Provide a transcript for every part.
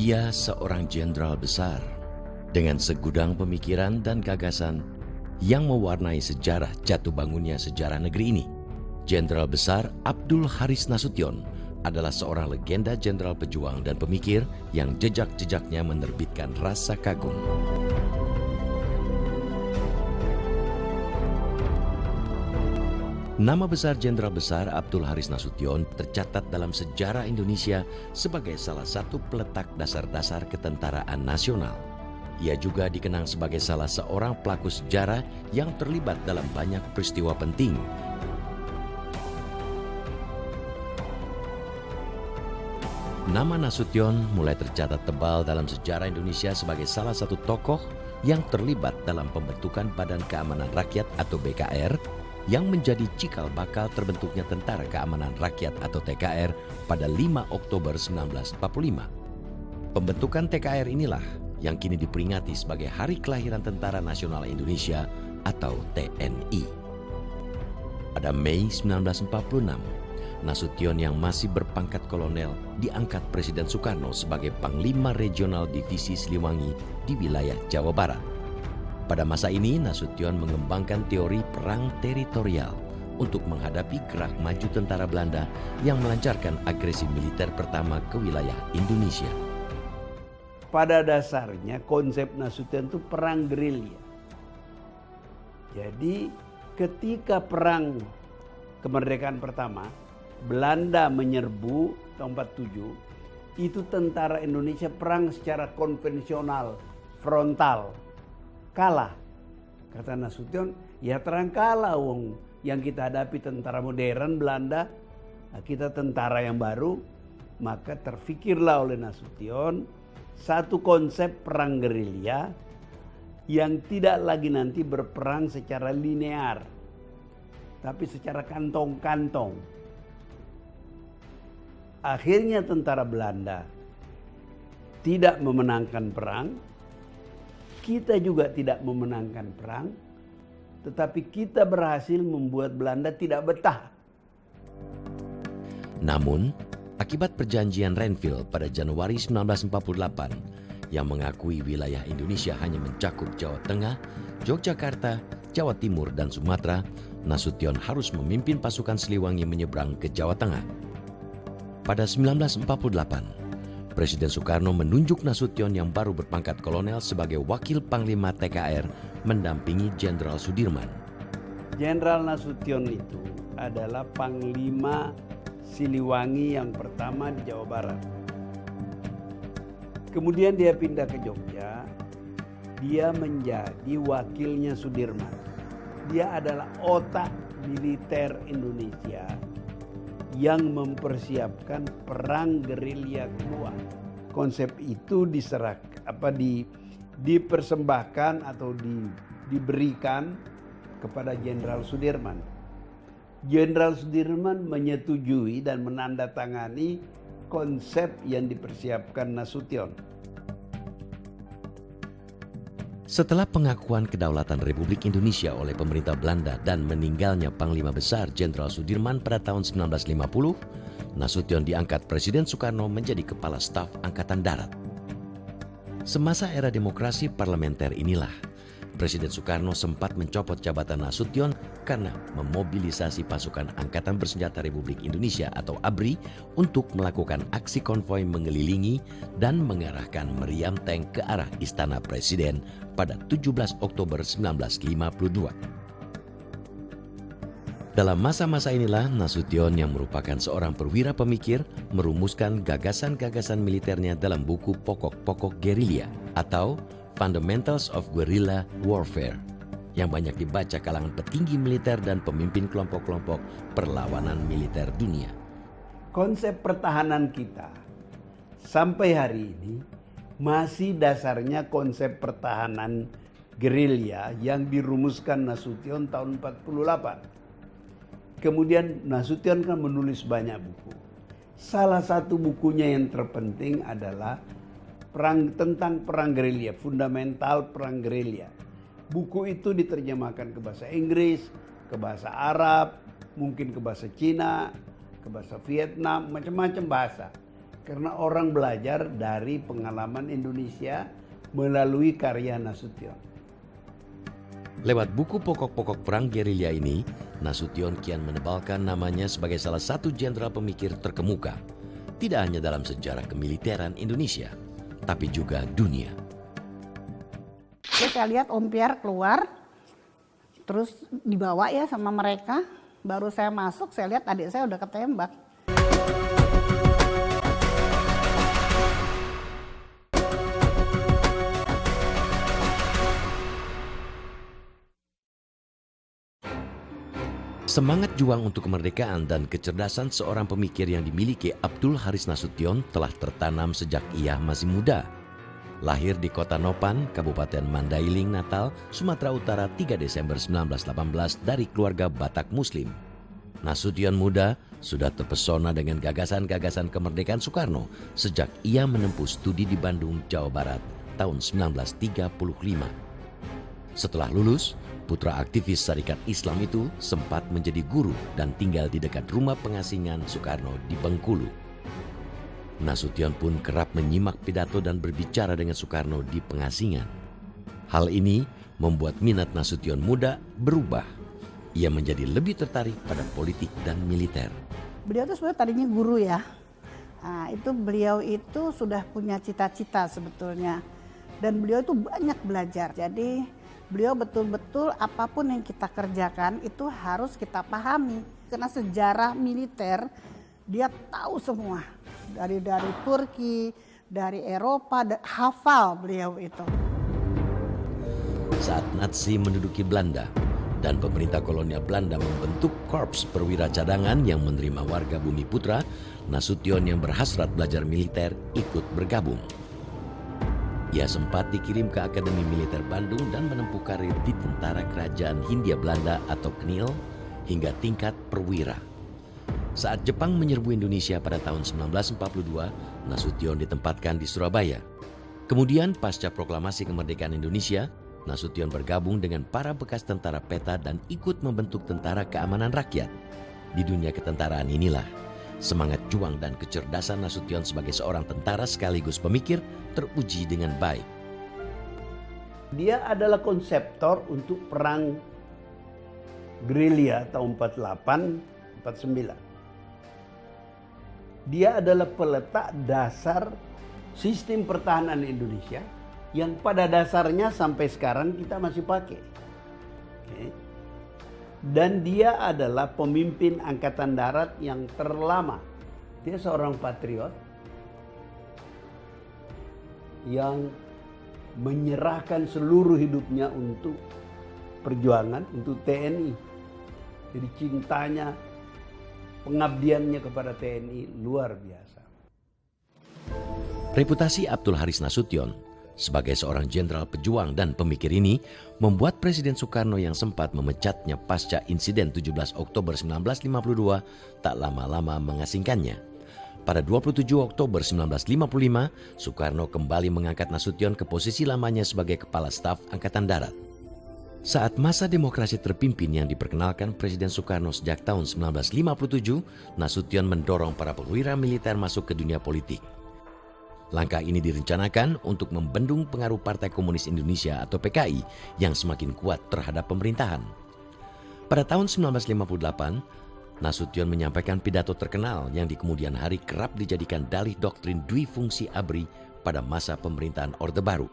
Dia seorang jenderal besar dengan segudang pemikiran dan gagasan yang mewarnai sejarah jatuh bangunnya sejarah negeri ini. Jenderal besar Abdul Haris Nasution adalah seorang legenda jenderal pejuang dan pemikir yang jejak-jejaknya menerbitkan rasa kagum. Nama besar Jenderal Besar Abdul Haris Nasution tercatat dalam sejarah Indonesia sebagai salah satu peletak dasar-dasar ketentaraan nasional. Ia juga dikenang sebagai salah seorang pelaku sejarah yang terlibat dalam banyak peristiwa penting. Nama Nasution mulai tercatat tebal dalam sejarah Indonesia sebagai salah satu tokoh yang terlibat dalam pembentukan Badan Keamanan Rakyat atau BKR yang menjadi cikal bakal terbentuknya Tentara Keamanan Rakyat atau TKR pada 5 Oktober 1945. Pembentukan TKR inilah yang kini diperingati sebagai Hari Kelahiran Tentara Nasional Indonesia atau TNI. Pada Mei 1946, Nasution yang masih berpangkat kolonel diangkat Presiden Soekarno sebagai Panglima Regional Divisi Siliwangi di wilayah Jawa Barat. Pada masa ini, Nasution mengembangkan teori perang teritorial untuk menghadapi gerak maju tentara Belanda yang melancarkan agresi militer pertama ke wilayah Indonesia. Pada dasarnya konsep Nasution itu perang gerilya. Jadi ketika perang kemerdekaan pertama, Belanda menyerbu tahun 47, itu tentara Indonesia perang secara konvensional, frontal. Kalah. Kata Nasution, ya terang kalah wong. Yang kita hadapi tentara modern Belanda, kita tentara yang baru. Maka terfikirlah oleh Nasution satu konsep perang gerilya yang tidak lagi nanti berperang secara linear, tapi secara kantong-kantong. Akhirnya tentara Belanda tidak memenangkan perang. Kita juga tidak memenangkan perang, tetapi kita berhasil membuat Belanda tidak betah. Namun, akibat perjanjian Renville pada Januari 1948 yang mengakui wilayah Indonesia hanya mencakup Jawa Tengah, Yogyakarta, Jawa Timur, dan Sumatera, Nasution harus memimpin pasukan Siliwangi menyeberang ke Jawa Tengah. Pada 1948, Presiden Soekarno menunjuk Nasution yang baru berpangkat kolonel sebagai wakil Panglima TKR mendampingi Jenderal Sudirman. Jenderal Nasution itu adalah Panglima Siliwangi yang pertama di Jawa Barat. Kemudian dia pindah ke Jogja, dia menjadi wakilnya Sudirman. Dia adalah otak militer Indonesia yang mempersiapkan perang gerilya kedua. Konsep itu dipersembahkan atau diberikan kepada Jenderal Sudirman. Jenderal Sudirman menyetujui dan menandatangani konsep yang dipersiapkan Nasution. Setelah pengakuan kedaulatan Republik Indonesia oleh pemerintah Belanda dan meninggalnya Panglima Besar Jenderal Sudirman pada tahun 1950, Nasution diangkat Presiden Soekarno menjadi Kepala Staf Angkatan Darat. Semasa era demokrasi parlementer inilah, Presiden Soekarno sempat mencopot jabatan Nasution karena memobilisasi pasukan Angkatan Bersenjata Republik Indonesia atau ABRI untuk melakukan aksi konvoi mengelilingi dan mengarahkan meriam tank ke arah Istana Presiden pada 17 Oktober 1952. Dalam masa-masa inilah Nasution yang merupakan seorang perwira pemikir merumuskan gagasan-gagasan militernya dalam buku Pokok-Pokok Gerilya atau Fundamentals of Guerrilla Warfare yang banyak dibaca kalangan petinggi militer dan pemimpin kelompok-kelompok perlawanan militer dunia. Konsep pertahanan kita sampai hari ini masih dasarnya konsep pertahanan gerilya yang dirumuskan Nasution tahun 48. Kemudian Nasution kan menulis banyak buku. Salah satu bukunya yang terpenting adalah tentang perang gerilya, fundamental perang gerilya. Buku itu diterjemahkan ke bahasa Inggris, ke bahasa Arab, mungkin ke bahasa Cina, ke bahasa Vietnam, macam-macam bahasa. Karena orang belajar dari pengalaman Indonesia melalui karya Nasution. Lewat buku pokok-pokok perang gerilya ini, Nasution kian menebalkan namanya sebagai salah satu jenderal pemikir terkemuka, tidak hanya dalam sejarah kemiliteran Indonesia, tapi juga dunia. Saya lihat Om Pierre keluar, terus dibawa ya sama mereka. Baru saya masuk, saya lihat adik saya udah ketembak. Semangat juang untuk kemerdekaan dan kecerdasan seorang pemikir yang dimiliki Abdul Haris Nasution telah tertanam sejak ia masih muda. Lahir di Kota Nopan, Kabupaten Mandailing, Natal, Sumatera Utara 3 Desember 1918 dari keluarga Batak Muslim. Nasution muda sudah terpesona dengan gagasan-gagasan kemerdekaan Soekarno sejak ia menempuh studi di Bandung, Jawa Barat tahun 1935. Setelah lulus, putra aktivis Syarikat Islam itu sempat menjadi guru dan tinggal di dekat rumah pengasingan Soekarno di Bengkulu. Nasution pun kerap menyimak pidato dan berbicara dengan Soekarno di pengasingan. Hal ini membuat minat Nasution muda berubah. Ia menjadi lebih tertarik pada politik dan militer. Beliau itu sebenarnya tadinya guru ya. Nah, itu beliau itu sudah punya cita-cita sebetulnya. Dan beliau itu banyak belajar. Jadi beliau betul-betul apapun yang kita kerjakan itu harus kita pahami. Karena sejarah militer dia tahu semua. Dari Turki, dari Eropa, hafal beliau itu. Saat Nazi menduduki Belanda dan pemerintah kolonial Belanda membentuk korps perwira cadangan yang menerima warga Bumi Putra, Nasution yang berhasrat belajar militer ikut bergabung. Ia sempat dikirim ke Akademi Militer Bandung dan menempuh karir di Tentara Kerajaan Hindia Belanda atau KNIL hingga tingkat perwira. Saat Jepang menyerbu Indonesia pada tahun 1942, Nasution ditempatkan di Surabaya. Kemudian pasca proklamasi kemerdekaan Indonesia, Nasution bergabung dengan para bekas tentara peta dan ikut membentuk Tentara Keamanan Rakyat. Di dunia ketentaraan inilah, semangat juang dan kecerdasan Nasution sebagai seorang tentara sekaligus pemikir teruji dengan baik. Dia adalah konseptor untuk perang gerilya tahun 48-49. Dia adalah peletak dasar sistem pertahanan Indonesia yang pada dasarnya sampai sekarang kita masih pakai. Dan dia adalah pemimpin angkatan darat yang terlama. Dia seorang patriot yang menyerahkan seluruh hidupnya untuk perjuangan, untuk TNI. Jadi cintanya, pengabdiannya kepada TNI luar biasa. Reputasi Abdul Haris Nasution sebagai seorang jenderal pejuang dan pemikir ini membuat Presiden Soekarno yang sempat memecatnya pasca insiden 17 Oktober 1952 tak lama-lama mengasingkannya. Pada 27 Oktober 1955, Soekarno kembali mengangkat Nasution ke posisi lamanya sebagai Kepala Staf Angkatan Darat. Saat masa demokrasi terpimpin yang diperkenalkan Presiden Soekarno sejak tahun 1957, Nasution mendorong para perwira militer masuk ke dunia politik. Langkah ini direncanakan untuk membendung pengaruh Partai Komunis Indonesia atau PKI yang semakin kuat terhadap pemerintahan. Pada tahun 1958, Nasution menyampaikan pidato terkenal yang di kemudian hari kerap dijadikan dalih doktrin Dwi Fungsi ABRI pada masa pemerintahan Orde Baru.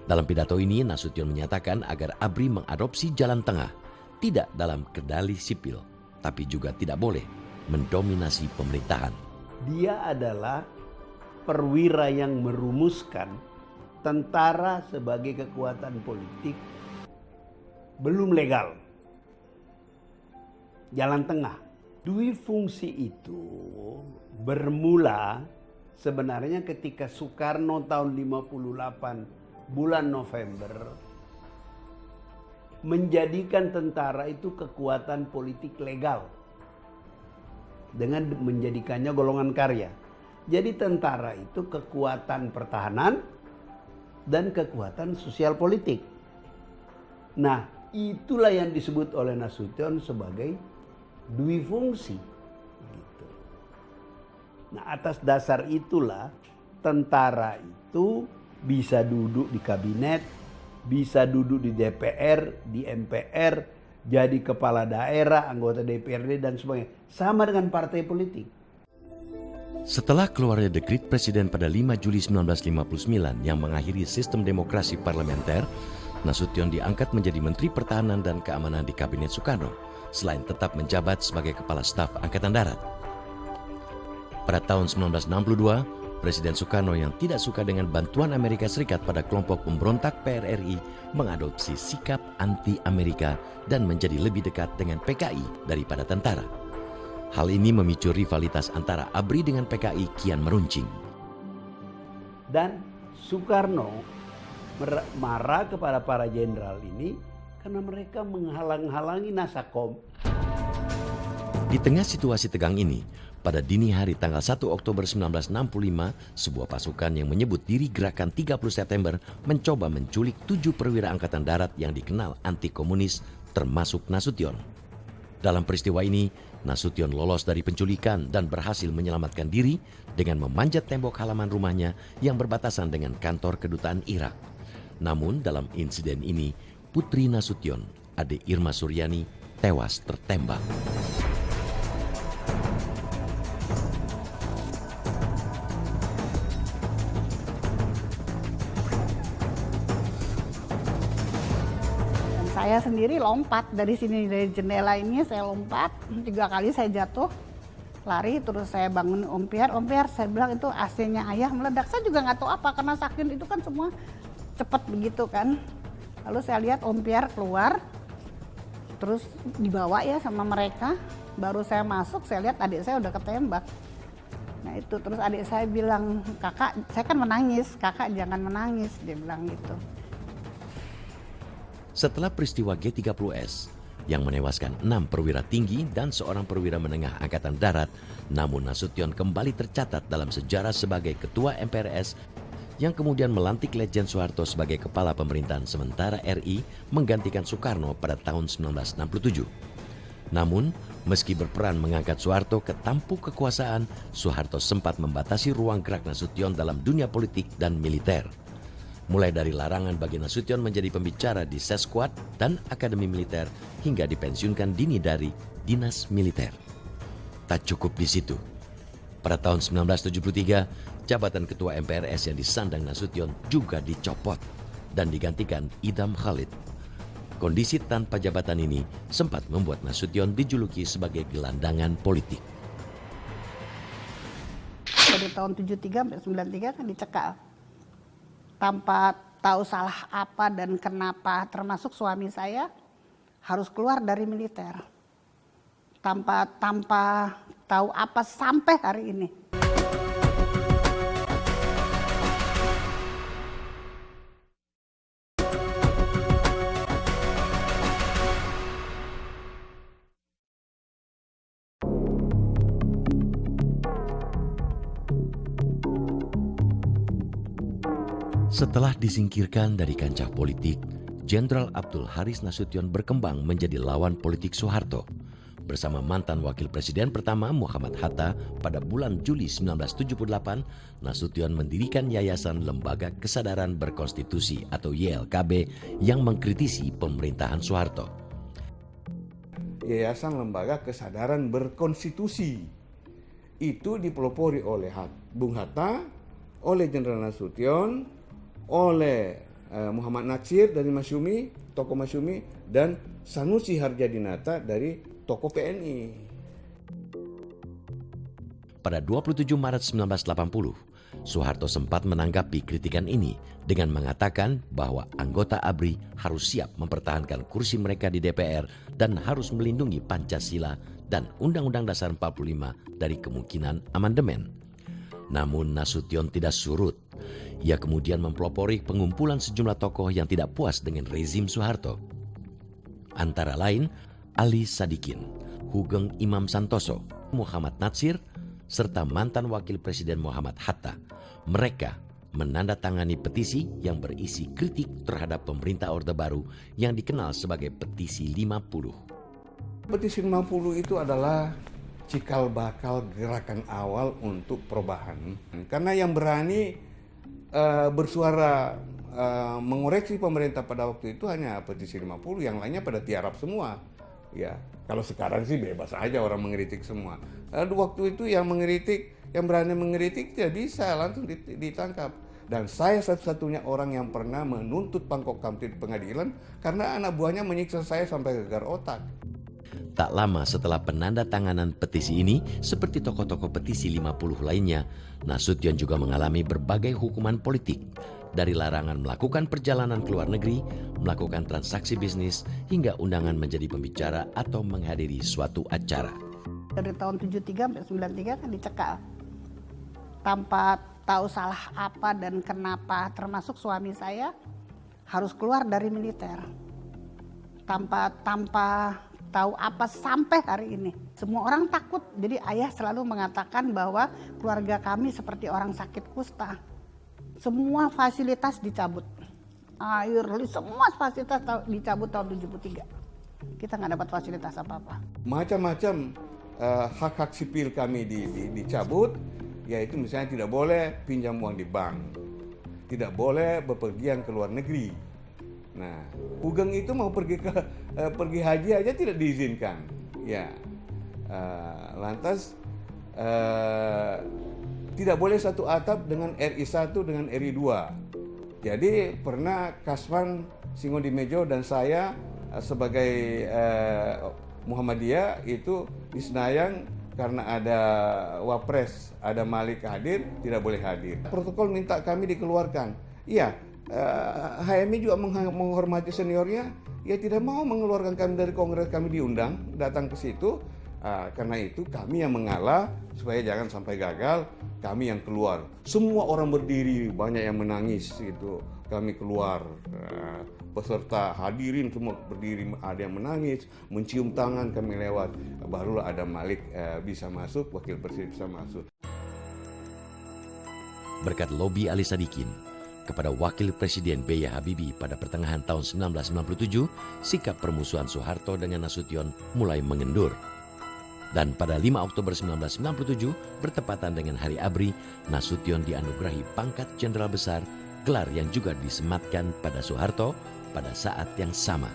Dalam pidato ini, Nasution menyatakan agar ABRI mengadopsi jalan tengah, tidak dalam kendali sipil, tapi juga tidak boleh mendominasi pemerintahan. Dia adalah perwira yang merumuskan tentara sebagai kekuatan politik belum legal. Jalan tengah. Dwi fungsi itu bermula sebenarnya ketika Soekarno tahun 58 bulan November menjadikan tentara itu kekuatan politik legal dengan menjadikannya golongan karya. Jadi tentara itu kekuatan pertahanan dan kekuatan sosial politik. Nah, itulah yang disebut oleh Nasution sebagai dwi fungsi. Gitu. Nah, atas dasar itulah tentara itu bisa duduk di kabinet, bisa duduk di DPR, di MPR, jadi kepala daerah, anggota DPRD dan sebagainya. Sama dengan partai politik. Setelah keluarnya dekrit Presiden pada 5 Juli 1959 yang mengakhiri sistem demokrasi parlementer, Nasution diangkat menjadi Menteri Pertahanan dan Keamanan di Kabinet Soekarno, selain tetap menjabat sebagai Kepala Staf Angkatan Darat. Pada tahun 1962, Presiden Soekarno yang tidak suka dengan bantuan Amerika Serikat pada kelompok pemberontak PRRI mengadopsi sikap anti-Amerika dan menjadi lebih dekat dengan PKI daripada tentara. Hal ini memicu rivalitas antara ABRI dengan PKI kian meruncing. Dan Soekarno marah kepada para jenderal ini karena mereka menghalang-halangi Nasakom. Di tengah situasi tegang ini, pada dini hari tanggal 1 Oktober 1965, sebuah pasukan yang menyebut diri Gerakan 30 September mencoba menculik 7 perwira angkatan darat yang dikenal anti-komunis, termasuk Nasution. Dalam peristiwa ini, Nasution lolos dari penculikan dan berhasil menyelamatkan diri dengan memanjat tembok halaman rumahnya yang berbatasan dengan kantor kedutaan Irak. Namun dalam insiden ini, putri Nasution, Ade Irma Suryani, tewas tertembak. Saya sendiri lompat dari sini, dari jendela ini saya lompat, 3 kali saya jatuh, lari, terus saya bangun Om Piar, saya bilang itu AC-nya ayah meledak. Saya juga nggak tahu apa, karena sakit itu kan semua cepat begitu kan. Lalu saya lihat Om Piar keluar, terus dibawa ya sama mereka, baru saya masuk, saya lihat adik saya udah ketembak. Nah itu, terus adik saya bilang, kakak, saya kan menangis, kakak jangan menangis, dia bilang gitu. Setelah peristiwa G30S yang menewaskan 6 perwira tinggi dan seorang perwira menengah angkatan darat, namun Nasution kembali tercatat dalam sejarah sebagai ketua MPRS yang kemudian melantik Letjen Soeharto sebagai kepala pemerintahan sementara RI menggantikan Soekarno pada tahun 1967. Namun, meski berperan mengangkat Soeharto ke tampuk kekuasaan, Soeharto sempat membatasi ruang gerak Nasution dalam dunia politik dan militer. Mulai dari larangan bagi Nasution menjadi pembicara di Sesquad dan Akademi Militer hingga dipensiunkan dini dari Dinas Militer. Tak cukup di situ. Pada tahun 1973, jabatan Ketua MPRS yang disandang Nasution juga dicopot dan digantikan Idham Khalid. Kondisi tanpa jabatan ini sempat membuat Nasution dijuluki sebagai gelandangan politik. Dari tahun 73 sampai 93 kan dicekal. Tanpa tahu salah apa dan kenapa, termasuk suami saya harus keluar dari militer. Tanpa tahu apa sampai hari ini. Setelah disingkirkan dari kancah politik, Jenderal Abdul Haris Nasution berkembang menjadi lawan politik Soeharto. Bersama mantan Wakil Presiden pertama Muhammad Hatta pada bulan Juli 1978, Nasution mendirikan Yayasan Lembaga Kesadaran Berkonstitusi atau YLKB yang mengkritisi pemerintahan Soeharto. Yayasan Lembaga Kesadaran Berkonstitusi itu dipelopori oleh Bung Hatta, oleh Jenderal Nasution, oleh Muhammad Natsir dari Masyumi, tokoh Masyumi, dan Sanusi Harjadinata dari tokoh PNI. Pada 27 Maret 1980, Soeharto sempat menanggapi kritikan ini dengan mengatakan bahwa anggota ABRI harus siap mempertahankan kursi mereka di DPR dan harus melindungi Pancasila dan Undang-Undang Dasar 45 dari kemungkinan amandemen. Namun Nasution tidak surut. Ia kemudian mempelopori pengumpulan sejumlah tokoh yang tidak puas dengan rezim Soeharto. Antara lain Ali Sadikin, Hugeng Imam Santoso, Muhammad Natsir, serta mantan Wakil Presiden Muhammad Hatta. Mereka menandatangani petisi yang berisi kritik terhadap pemerintah Orde Baru yang dikenal sebagai Petisi 50. Petisi 50 itu adalah cikal bakal gerakan awal untuk perubahan. Karena yang berani bersuara mengoreksi pemerintah pada waktu itu hanya petisi 50, yang lainnya pada tiarap semua. Ya, kalau sekarang sih bebas aja orang mengkritik semua. Waktu itu yang mengkritik, yang berani mengkritik tidak bisa langsung ditangkap. Dan saya satu-satunya orang yang pernah menuntut Pangkop Kamtid di pengadilan karena anak buahnya menyiksa saya sampai gegar otak. Tak lama setelah penandatanganan petisi ini, seperti tokoh-tokoh petisi 50 lainnya, Nasution juga mengalami berbagai hukuman politik, dari larangan melakukan perjalanan ke luar negeri, melakukan transaksi bisnis, hingga undangan menjadi pembicara atau menghadiri suatu acara. Dari tahun 73 sampai 93 kan dicekal. Tanpa tahu salah apa dan kenapa, termasuk suami saya harus keluar dari militer. Tanpa tahu apa sampai hari ini. Semua orang takut, jadi ayah selalu mengatakan bahwa keluarga kami seperti orang sakit kusta. Semua fasilitas dicabut. Air, semua fasilitas dicabut tahun 73. Kita nggak dapat fasilitas apa-apa. Macam-macam hak-hak sipil kami dicabut, yaitu misalnya tidak boleh pinjam uang di bank, tidak boleh bepergian ke luar negeri. Nah, Ugeng itu mau pergi haji aja tidak diizinkan. Ya, lantas tidak boleh satu atap dengan RI 1 dengan RI 2. Jadi pernah Kasman Singodimejo dan saya sebagai Muhammadiyah itu di Senayan, karena ada Wapres, ada Malik hadir, tidak boleh hadir. Protokol minta kami dikeluarkan. Iya, HMI juga menghormati seniornya, ya tidak mau mengeluarkan kami dari kongres, kami diundang datang ke situ. Karena itu kami yang mengalah supaya jangan sampai gagal, kami yang keluar. Semua orang berdiri, banyak yang menangis gitu. Kami keluar, peserta hadirin semua berdiri, ada yang menangis, mencium tangan, kami lewat. Barulah ada Malik bisa masuk, wakil presiden bisa masuk. Berkat lobi Ali Sadikin kepada Wakil Presiden B.J. Habibie pada pertengahan tahun 1997, sikap permusuhan Soeharto dengan Nasution mulai mengendur. Dan pada 5 Oktober 1997, bertepatan dengan Hari ABRI, Nasution dianugerahi pangkat Jenderal Besar, gelar yang juga disematkan pada Soeharto pada saat yang sama.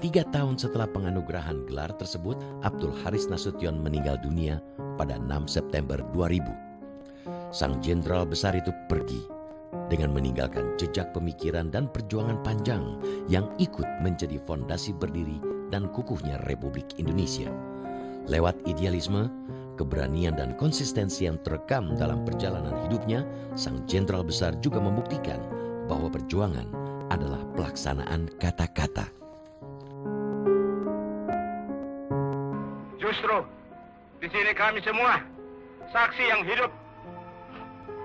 3 tahun setelah penganugerahan gelar tersebut, Abdul Haris Nasution meninggal dunia pada 6 September 2000. Sang Jenderal Besar itu pergi dengan meninggalkan jejak pemikiran dan perjuangan panjang yang ikut menjadi fondasi berdiri dan kukuhnya Republik Indonesia. Lewat idealisme, keberanian dan konsistensi yang terekam dalam perjalanan hidupnya, Sang Jenderal Besar juga membuktikan bahwa perjuangan adalah pelaksanaan kata-kata. Justru di sini kami semua saksi yang hidup.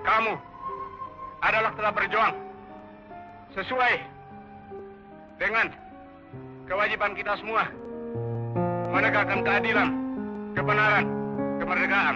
Kamu adalah telah berjuang sesuai dengan kewajiban kita semua menegakkan keadilan, kebenaran, kemerdekaan.